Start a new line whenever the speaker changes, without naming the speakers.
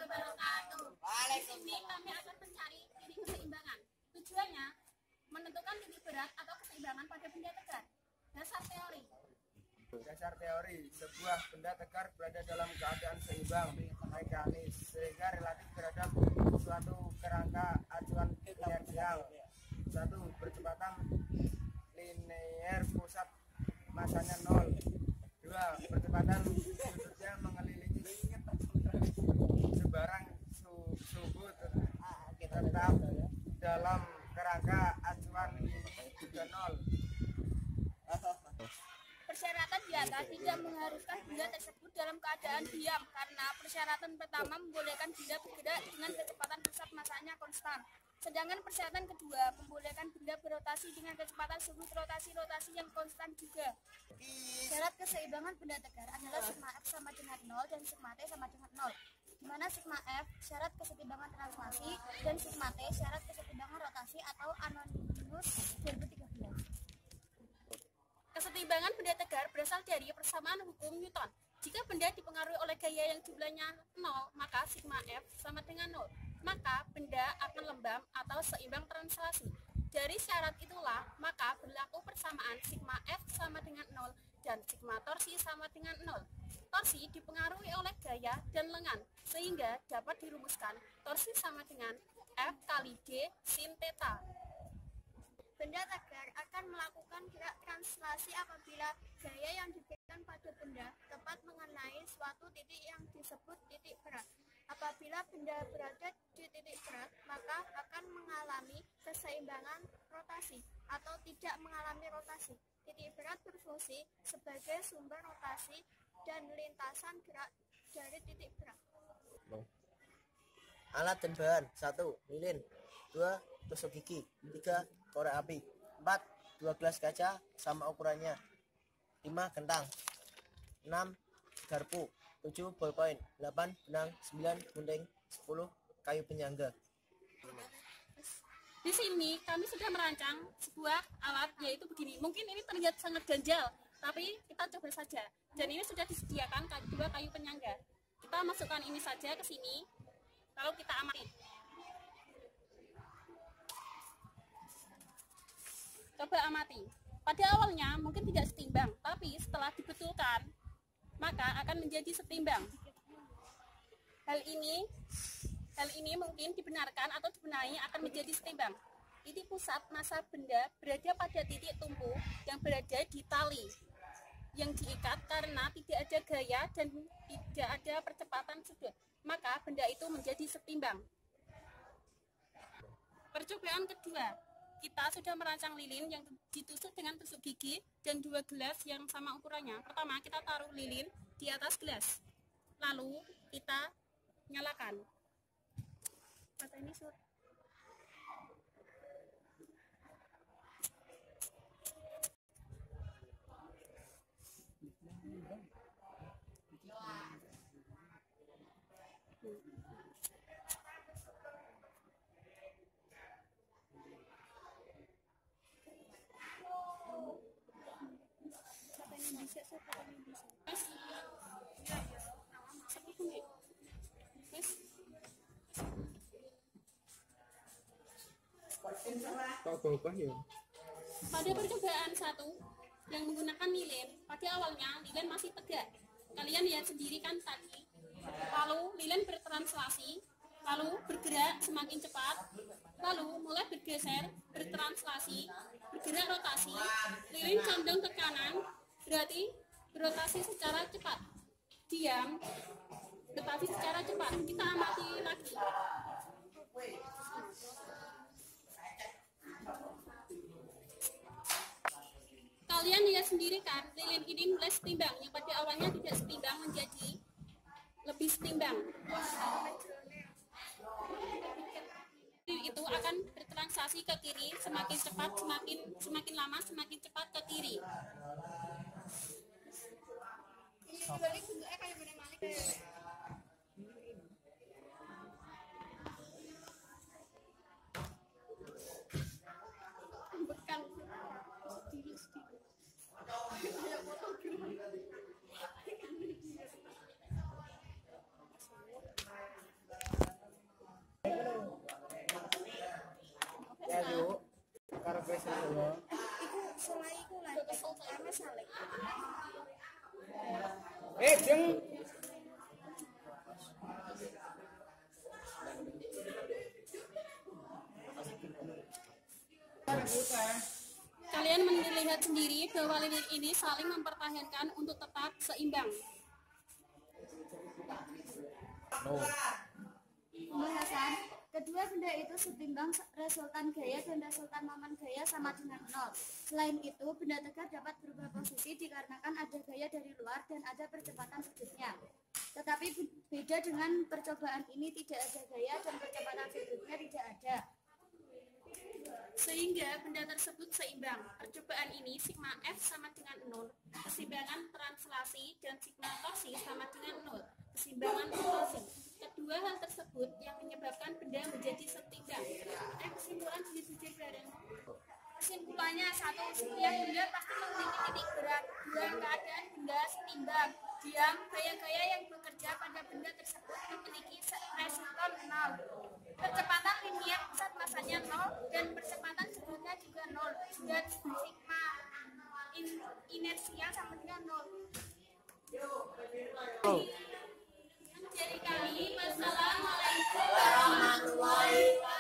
wabarakatuh. Di sini kami akan mencari titik keseimbangan. Tujuannya menentukan titik berat atau keseimbangan pada benda tegar. Dasar teori.
Dasar teori, sebuah benda tegar berada dalam keadaan seimbang mekanis sehingga relatif terhadap suatu kerangka acuan inersial. 1. Percepatan linear, pusat masanya 0. 2. Percepatan sudutnya mengelilingi sebarang suhu tetap dalam kerangka acuan ini juga 0.
Persyaratan di atas tidak mengharuskan benda tersebut dalam keadaan diam karena persyaratan pertama membolehkan benda bergerak dengan kecepatan pusat masanya konstan. Sedangkan persyaratan kedua membolehkan benda berotasi dengan kecepatan sudut rotasi yang konstan juga. Syarat keseimbangan benda tegar adalah sigma F sama dengan 0 dan sigma T sama dengan 0. Di mana sigma F syarat kesetimbangan translasi dan sigma T syarat kesetimbangan rotasi atau Anonymous 2013. Kesetimbangan benda tegar berasal dari persamaan hukum Newton. Jika benda dipengaruhi oleh gaya yang jumlahnya 0, maka sigma F sama dengan 0. Maka benda akan lembab atau seimbang translasi. Dari syarat itulah, maka berlaku persamaan sigma F sama dengan 0 dan sigma torsi sama dengan 0. Torsi dipengaruhi oleh gaya dan lengan, sehingga dapat dirumuskan torsi sama dengan F kali D sin theta. Benda tegar akan melakukan gerak translasi apabila gaya yang diberikan pada benda tepat mengenai suatu titik yang disebut titik berat. Apabila benda berada di titik berat, maka akan mengalami keseimbangan rotasi atau tidak mengalami rotasi. Titik berat berfungsi sebagai sumber rotasi dan lintasan gerak dari titik berat.
Alat dan bahan: 1. Lilin. 2. Tusuk gigi. 3. Korek api. 4. 2 gelas kaca sama ukurannya. 5. Kentang. 6. Garpu. 7. Ballpoint. 8. Benang. 9. Gunting. 10. Kayu penyangga.
Di sini kami sudah merancang sebuah alat, yaitu begini. Mungkin ini terlihat sangat ganjal, tapi kita coba saja. Dan ini sudah disediakan 2 kayu penyangga. Kita masukkan ini saja ke sini, lalu kita amati. Coba amati. Pada awalnya mungkin tidak setimbang, tapi setelah dibetulkan, maka akan menjadi setimbang. Hal ini mungkin dibenarkan atau dibenahi akan menjadi setimbang. Titik pusat massa benda berada pada titik tumpu yang berada di tali yang diikat karena tidak ada gaya dan tidak ada percepatan sudut. Maka benda itu menjadi setimbang. Percobaan kedua, kita sudah merancang lilin yang ditusuk dengan tusuk gigi dan 2 gelas yang sama ukurannya. Pertama, kita taruh lilin di atas gelas, lalu kita nyalakan. Kata ini sur. Pada percobaan 1 yang menggunakan lilin, pada awalnya lilin masih tegak. Kalian lihat sendiri kan tadi. Lalu lilin bertranslasi, lalu bergerak semakin cepat, lalu mulai bergeser, bertranslasi, bergerak rotasi. Lilin condong ke kanan, berarti berotasi secara cepat. Diam, berotasi secara cepat. Kita amati lagi. Kalian lihat sendiri kan, lilin ini mulai setimbang, yang pada awalnya tidak setimbang menjadi lebih setimbang. Itu akan bertranslasi ke kiri, semakin cepat, semakin lama, semakin cepat ke kiri. Kalian melihat sendiri bahwa lilin ini saling mempertahankan untuk tetap seimbang.
Pembahasan. Kedua benda itu setimbang resultan gaya dan resultan momen gaya sama dengan 0. Selain itu, benda tegak dapat berubah posisi dikarenakan ada gaya dari luar dan ada percepatan sudutnya. Tetapi beda dengan percobaan ini, tidak ada gaya dan percepatan sudutnya tidak ada.
Sehingga benda tersebut seimbang. Percobaan ini sigma F sama dengan 0. Keseimbangan translasi dan sigma torsi sama dengan 0. Keseimbangan torsi. Kedua hal tersebut yang menyebabkan benda menjadi setimbang. Kesimpulan diskusi bareng.
Kesimpulannya, 1. Setiap benda pasti memiliki titik berat. 2. Keadaan benda setimbang. Diam, gaya-gaya yang bekerja pada benda tersebut memiliki resultan 0. Percepatan linier pusat masanya 0 dan percepatan sudutnya juga 0. Dan sigma inersial sama dengan 0.
Dari kami, wassalamualaikum warahmatullahi wabarakatuh.